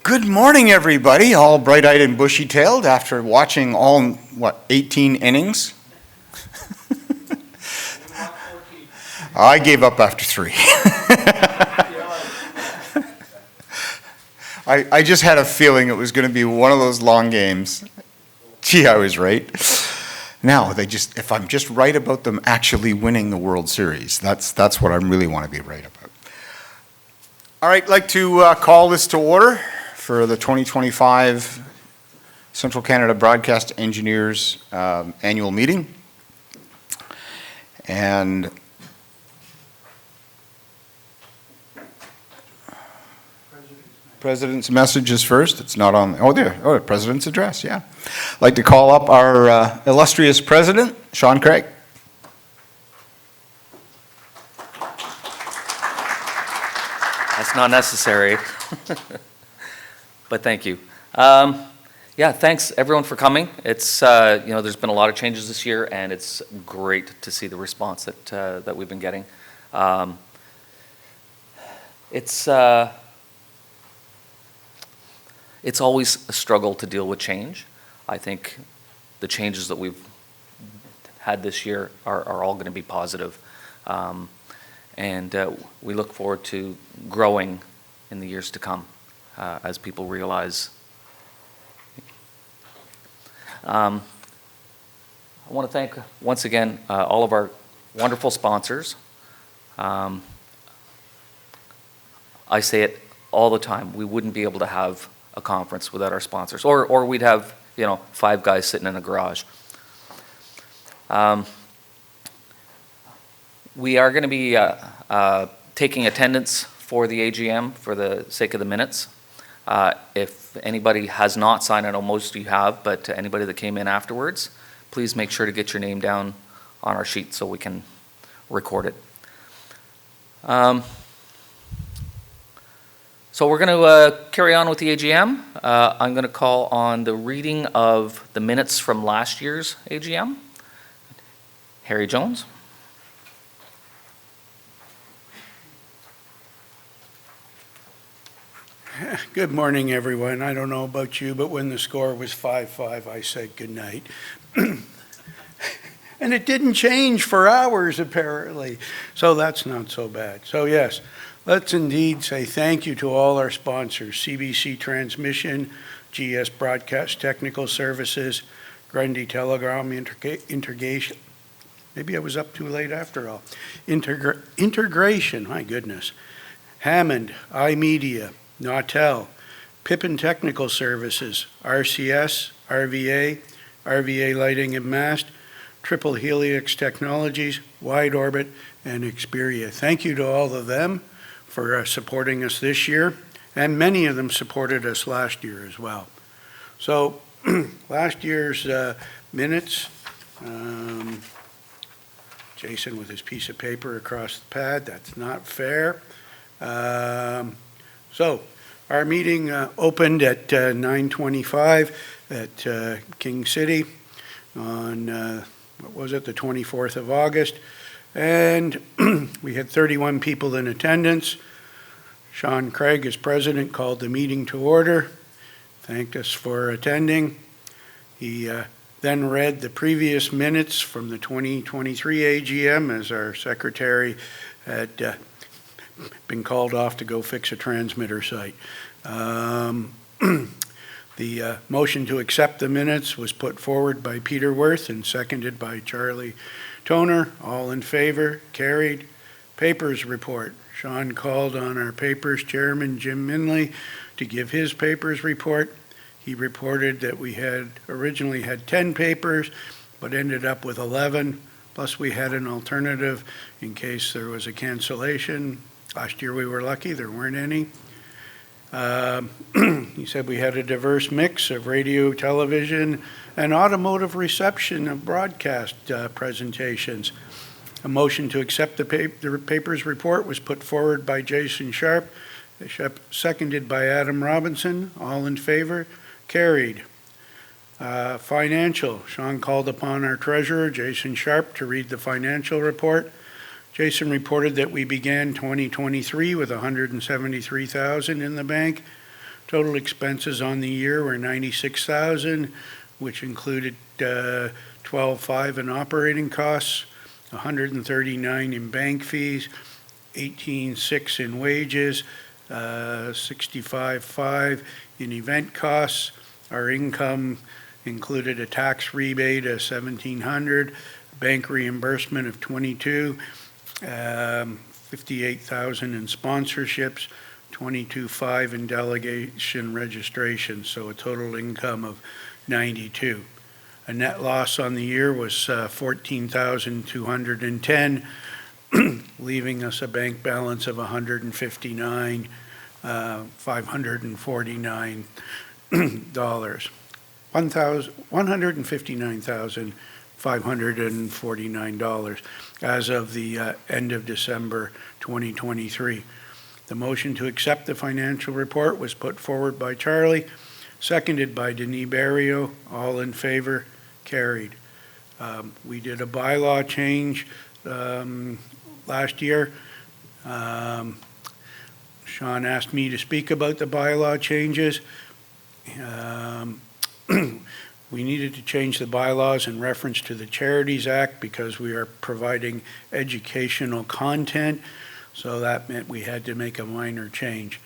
Good morning, everybody, all bright-eyed and bushy-tailed after watching all, 18 innings? I gave up after 3. I just had a feeling it was going to be one of those long games. Gee, I was right. Now, if I'm just right about them actually winning the World Series, that's what I really want to be right about. All right, I'd like to call this to order for the 2025 Central Canada Broadcast Engineers annual meeting. And President's message is first. It's not on. Oh, there. Oh, President's address. Yeah. I'd like to call up our illustrious President, Sean Craig. That's not necessary, but thank you. Yeah, thanks everyone for coming. It's there's been a lot of changes this year, and it's great to see the response that we've been getting. It's always a struggle to deal with change. I think the changes that we've had this year are all going to be positive. And we look forward to growing in the years to come as people realize. I want to thank once again all of our wonderful sponsors. I say it all the time, we wouldn't be able to have a conference without our sponsors, or we'd have 5 guys sitting in a garage. We are going to be taking attendance for the AGM for the sake of the minutes. If anybody has not signed, I know most of you have, but anybody that came in afterwards, please make sure to get your name down on our sheet so we can record it. So we're going to carry on with the AGM. I'm going to call on the reading of the minutes from last year's AGM. Harry Jones. Good morning, everyone. I don't know about you, but when the score was 5-5, I said goodnight. And it didn't change for hours, apparently. So that's not so bad. So yes, let's indeed say thank you to all our sponsors: CBC Transmission, GS Broadcast Technical Services, Grundy Telegram Integration. Maybe I was up too late after all. Integration, my goodness. Hammond, iMedia, Nautel, Pippin Technical Services, RCS, RVA Lighting and Mast, Triple Helix Technologies, Wide Orbit, and Xperia. Thank you to all of them for supporting us this year, and many of them supported us last year as well. So last year's minutes, Jason with his piece of paper across the pad, that's not fair. So our meeting opened at 9:25 at King City on, the 24th of August. And we had 31 people in attendance. Sean Craig, as president, called the meeting to order, thanked us for attending. He then read the previous minutes from the 2023 AGM as our secretary had been called off to go fix a transmitter site. The motion to accept the minutes was put forward by Peter Worth and seconded by Charlie Toner. All in favor? Carried. Papers report. Sean called on our papers chairman, Jim Minley, to give his papers report. He reported that we had originally had 10 papers, but ended up with 11. Plus we had an alternative in case there was a cancellation. Last year we were lucky, there weren't any. He said we had a diverse mix of radio, television, and automotive reception of broadcast presentations. A motion to accept the papers report was put forward by Jason Sharp, seconded by Adam Robinson. All in favor? Carried. Financial. Sean called upon our treasurer, Jason Sharp, to read the financial report. Jason reported that we began 2023 with $173,000 in the bank. Total expenses on the year were $96,000, which included $12,500 in operating costs, $139,000 in bank fees, $18,600 in wages, $65,500 in event costs. Our income included a tax rebate of $1,700, bank reimbursement of $22,000, $58,000 in sponsorships, $22,500 in delegation registration, so a total income of $92,000. A net loss on the year was $14,210, leaving us a bank balance of $159,549. $159,549 as of the end of December 2023. The motion to accept the financial report was put forward by Charlie, seconded by Denis Barrio. All in favor? Carried. We did a bylaw change last year. Sean asked me to speak about the bylaw changes. We needed to change the bylaws in reference to the Charities Act because we are providing educational content, so that meant we had to make a minor change.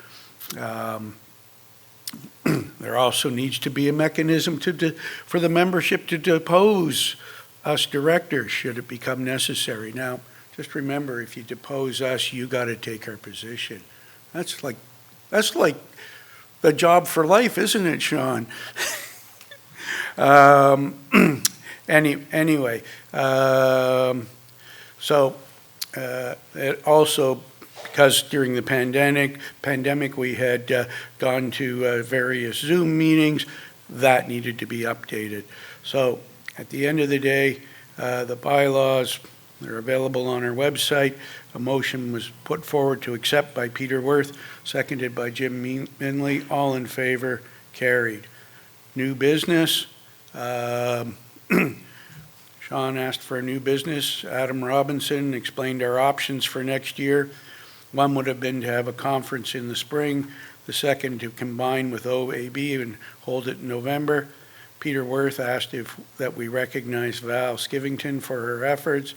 There also needs to be a mechanism for the membership to depose us directors should it become necessary. Now, just remember, if you depose us, you got to take our position. That's like the job for life, isn't it, Sean? Anyway, so it also, because during the pandemic we had gone to various Zoom meetings, that needed to be updated. So at the end of the day, the bylaws, they're available on our website. A motion was put forward to accept by Peter Worth, seconded by Jim Minley. All in favor? Carried. New business. Sean asked for a new business. Adam Robinson explained our options for next year. One would have been to have a conference in the spring. The second to combine with OAB and hold it in November. Peter Worth asked that we recognize Val Skivington for her efforts.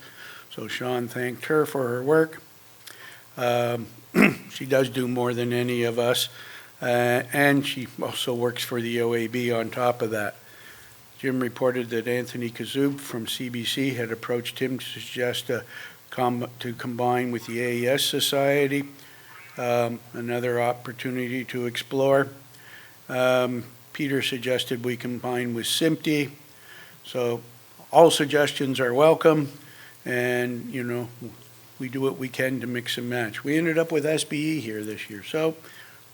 So Sean thanked her for her work. She does do more than any of us. And she also works for the OAB on top of that. Jim reported that Anthony Kazub from CBC had approached him to suggest to combine with the AES Society, another opportunity to explore. Peter suggested we combine with SIMPTE. So all suggestions are welcome, and you know, we do what we can to mix and match. We ended up with SBE here this year, so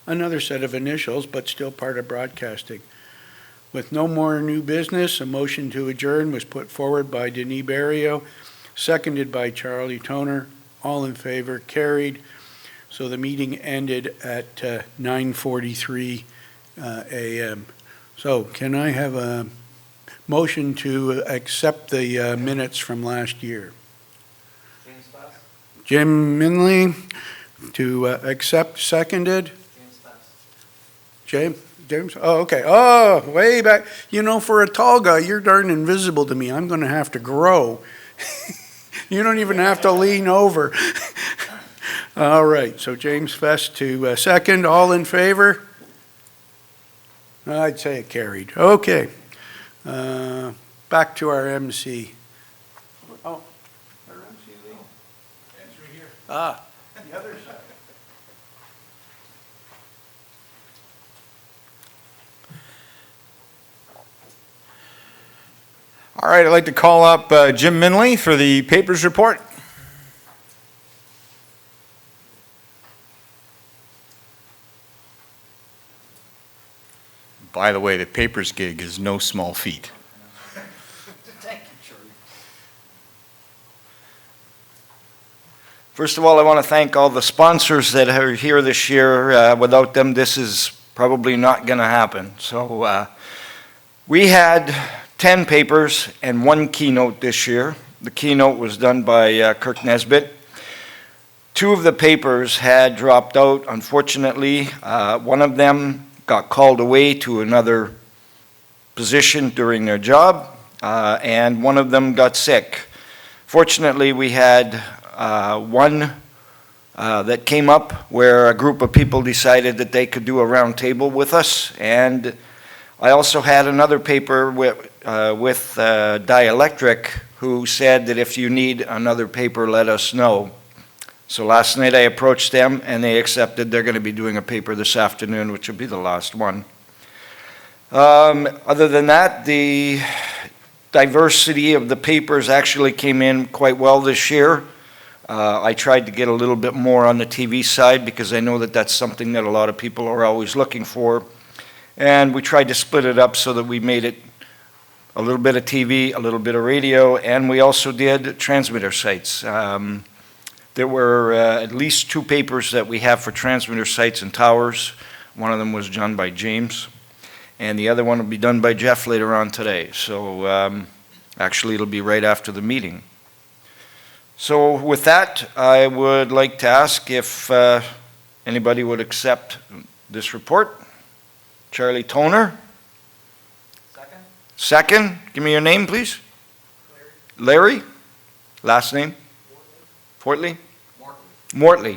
another set of initials, but still part of broadcasting. With no more new business, a motion to adjourn was put forward by Denis Barrio, seconded by Charlie Toner. All in favor? Carried. So the meeting ended at 9:43 a.m. So can I have a motion to accept the minutes from last year? Jim Minley to accept, seconded. James? Oh, okay. Oh, way back. You know, for a tall guy, you're darn invisible to me. I'm going to have to grow. You don't even have to lean over. All right. So James Fest to second. All in favor? I'd say it carried. Okay. Back to our MC. Oh, our MC Lee? It's right here. Ah, the other side. All right, I'd like to call up Jim Minley for the papers report. By the way, the papers gig is no small feat. Thank you, Charlie. First of all, I want to thank all the sponsors that are here this year. Without them, this is probably not going to happen. So we had 10 papers and one keynote this year. The keynote was done by Kirk Nesbitt. 2 of the papers had dropped out, unfortunately. One of them got called away to another position during their job, and one of them got sick. Fortunately, we had one that came up where a group of people decided that they could do a round table with us, and I also had another paper with Dielectric who said that if you need another paper, let us know. So last night I approached them and they accepted. They're going to be doing a paper this afternoon, which will be the last one. Other than that, the diversity of the papers actually came in quite well this year. I tried to get a little bit more on the TV side because I know that that's something that a lot of people are always looking for. And we tried to split it up so that we made it a little bit of TV, a little bit of radio, and we also did transmitter sites. There were at least 2 papers that we have for transmitter sites and towers. One of them was done by James, and the other one will be done by Jeff later on today. So actually it'll be right after the meeting. So with that, I would like to ask if anybody would accept this report. Charlie Toner? Second? Second? Give me your name, please. Larry? Last name? Portley? Mortley.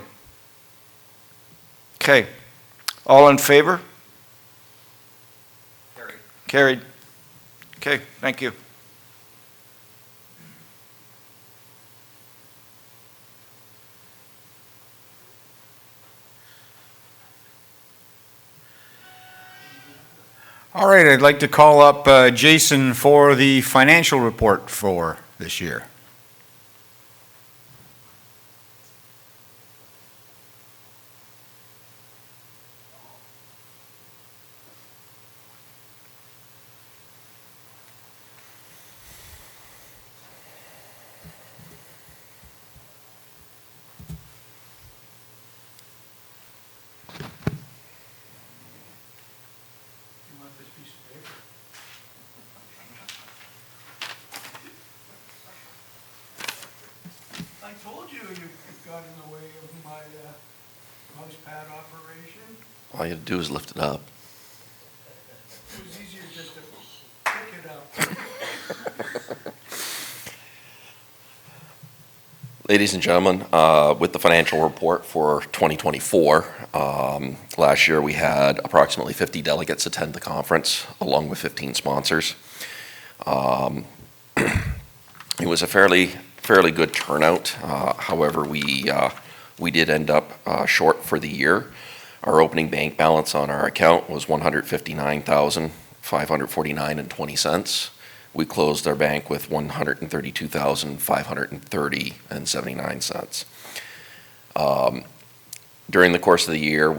Okay. All in favor? Carried. Carried. Okay, thank you. All right, I'd like to call up Jason for the financial report for this year. You want this piece of paper? I told you you got in the way of my mouse pad operation. All you have to do is lift it up. It was easier just to pick it up. Ladies and gentlemen, with the financial report for 2024, last year we had approximately 50 delegates attend the conference, along with 15 sponsors. It was a fairly good turnout. However, we did end up short for the year. Our opening bank balance on our account was $159,549.20 cents. We closed our bank with $132,530.79 cents. During the course of the year,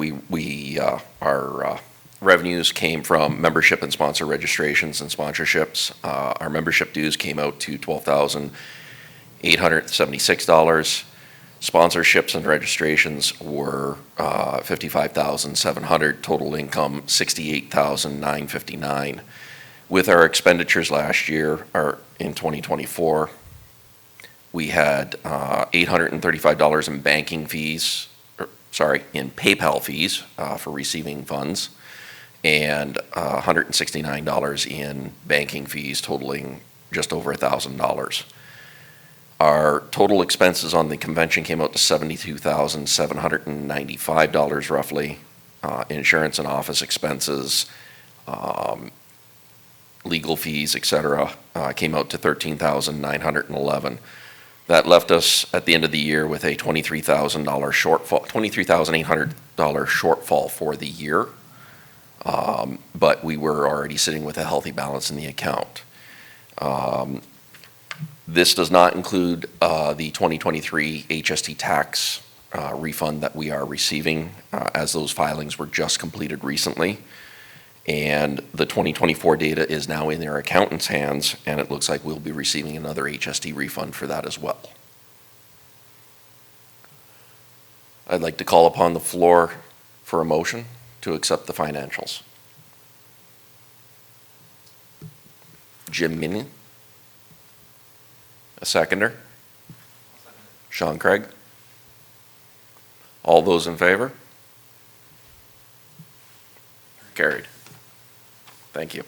our revenues came from membership and sponsor registrations and sponsorships. Our membership dues came out to $12,876. Sponsorships and registrations were $55,700. Total income $68,959. With our expenditures last year, or in 2024, we had $835 in banking fees, in PayPal fees for receiving funds, and $169 in banking fees, totaling just over $1,000. Our total expenses on the convention came out to $72,795 roughly. Insurance and office expenses, legal fees, etc., came out to $13,911. That left us at the end of the year with a $23,000 shortfall, $23,800 shortfall for the year. But we were already sitting with a healthy balance in the account. This does not include the 2023 HST tax refund that we are receiving, as those filings were just completed recently. And the 2024 data is now in their accountant's hands, and it looks like we'll be receiving another HST refund for that as well. I'd like to call upon the floor for a motion to accept the financials. Jim Minion? A seconder? Sean Craig? All those in favor? Carried. Thank you.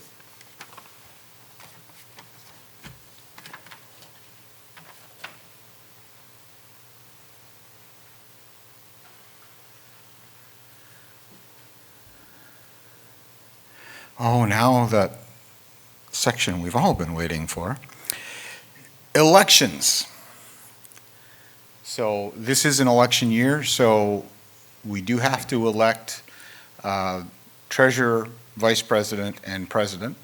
Oh, now that section we've all been waiting for. Elections. So this is an election year, so we do have to elect treasurer, vice president, and president.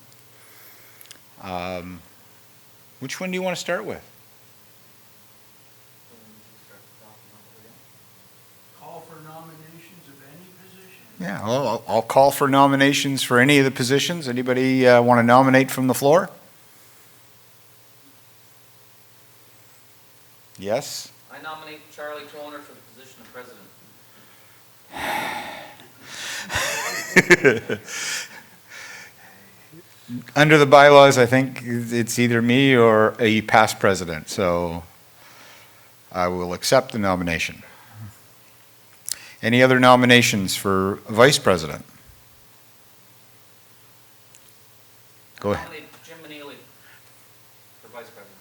Which one do you want to start with? Call for nominations of any position? Yeah, I'll call for nominations for any of the positions. Anybody want to nominate from the floor? Yes? I nominate Charlie Troner for the position of president. Under the bylaws, I think it's either me or a past president, so I will accept the nomination. Any other nominations for vice president? Go ahead. Nominate Jim Manili for vice president.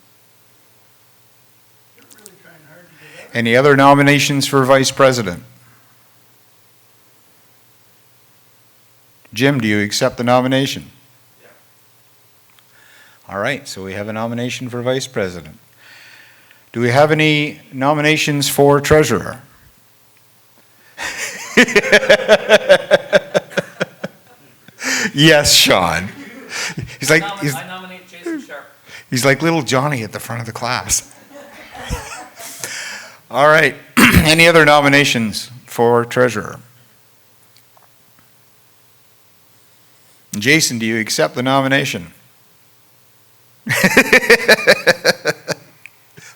You're really trying hard to get out. Any other nominations for vice president? Jim, do you accept the nomination? Yeah. All right, so we have a nomination for vice president. Do we have any nominations for treasurer? Yes, Sean. I nominate Jason Sharp. He's like little Johnny at the front of the class. All right, any other nominations for treasurer? Jason, do you accept the nomination?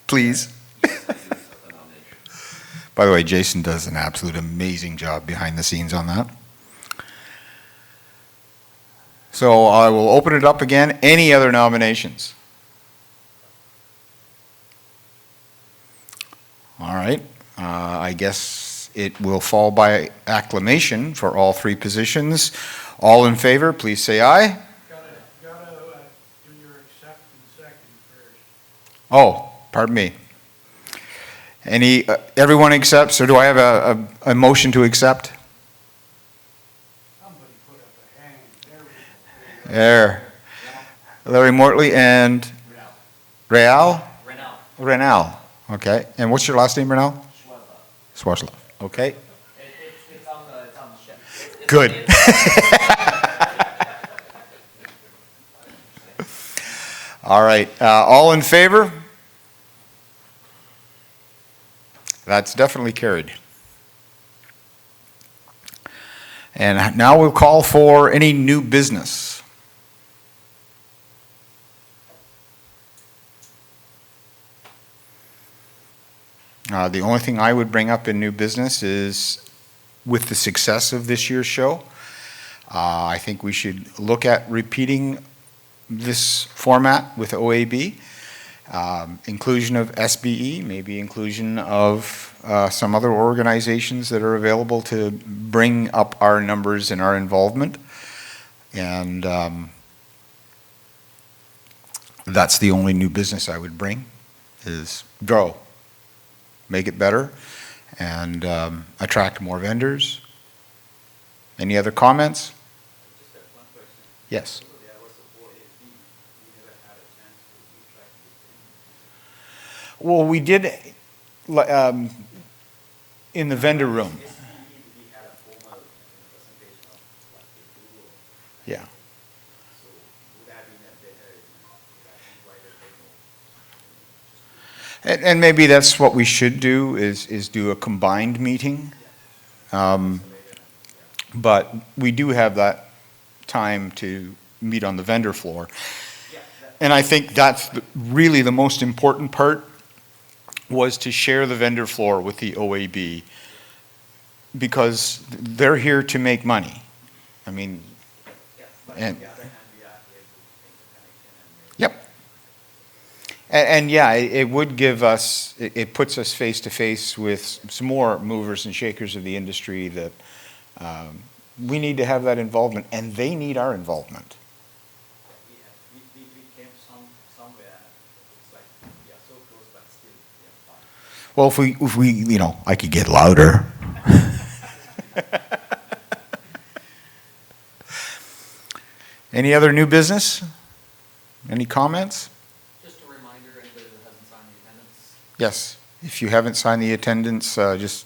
Please. By the way, Jason does an absolute amazing job behind the scenes on that. So I will open it up again. Any other nominations? All right. I guess it will fall by acclamation for all three positions. All in favor, please say aye. Gotta do your accept and second first. Oh, pardon me. Everyone accepts, or do I have a motion to accept? Somebody put up a hand. There we go. There. Larry Mortley and Real? Renal. Okay. And what's your last name, Renal? Schwarzla. Okay. It's on the ship. Good. All right. All in favor? That's definitely carried. And now we'll call for any new business. The only thing I would bring up in new business is with the success of this year's show, I think we should look at repeating this format with OAB. Inclusion of SBE, maybe inclusion of some other organizations that are available to bring up our numbers and our involvement. And that's the only new business I would bring, is grow, make it better, and attract more vendors. Any other comments? Just have one question. Yes. There was a OAB, we never had a chance to track this thing. Well, we did in the vendor room. SBE, we had a formal presentation of what they do. Yeah. So would that be a better, invite people? And maybe that's what we should do, is do a combined meeting. But we do have that time to meet on the vendor floor. And I think that's really the most important part, was to share the vendor floor with the OAB, because they're here to make money. I mean, and, yep. And yeah, it would give us, it puts us face to face with some more movers and shakers of the industry that We need to have that involvement, and they need our involvement. We came somewhere, it's like, we are so close, but still, we are far. Well, if we, I could get louder. Any other new business? Any comments? Just a reminder, anybody that hasn't signed the attendance, Yes. If you haven't signed the attendance, just,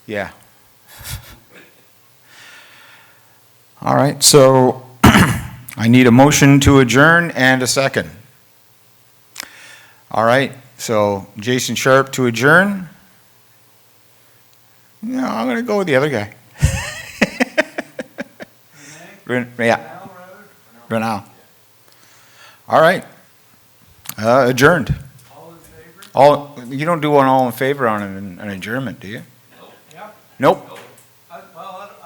yeah. All right, so I need a motion to adjourn and a second. All right, so Jason Sharp to adjourn. No, I'm going to go with the other guy. Yeah, Renal. All right, adjourned. All in favor? All, you don't do an all in favor on an adjournment, do you? Yep. Nope. I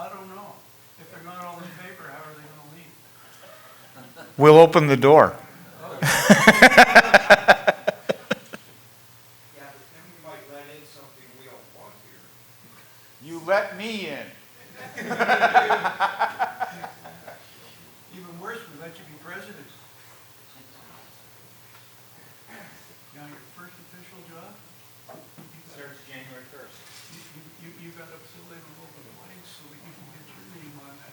don't know. If they're not all in favor, how are they gonna leave? We'll open the door. Yeah, but then we might let in something we don't want here. You let me in. Even worse, we let you be president. Now, your first official job? Starts January 1st. You got to fill in a little bit of blanks so that you can get your name on that.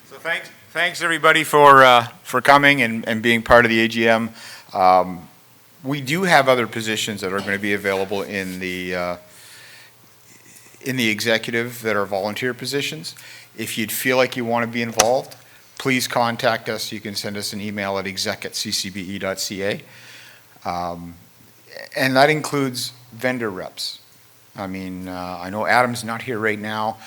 So thanks everybody for coming and being part of the AGM. We do have other positions that are going to be available in the executive that are volunteer positions. If you'd feel like you want to be involved, please contact us. You can send us an email at exec@ccbe.ca. And that includes vendor reps. I mean, I know Adam's not here right now.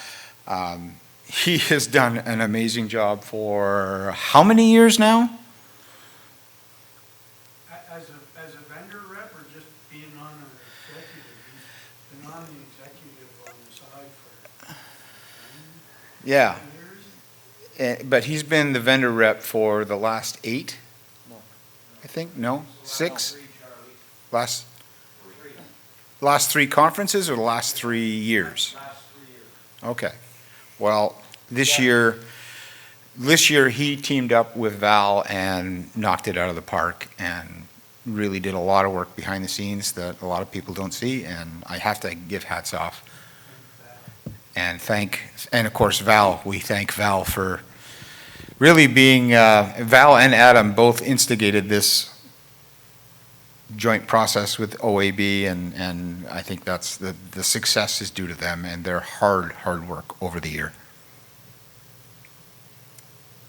He has done an amazing job for how many years now? As a vendor rep or just being on an executive? He's been on the executive on the side for Yeah, 10 years. but he's been the vendor rep for the last 8? I think, no? 6? Last 3 conferences or the last 3 years? Last 3 years. Okay. Well, this year he teamed up with Val and knocked it out of the park and really did a lot of work behind the scenes that a lot of people don't see, and I have to give hats off. And of course Val, we thank Val for really being, Val and Adam both instigated this joint process with OAB, and I think that's the success is due to them and their hard work over the year.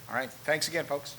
All right, thanks again, folks.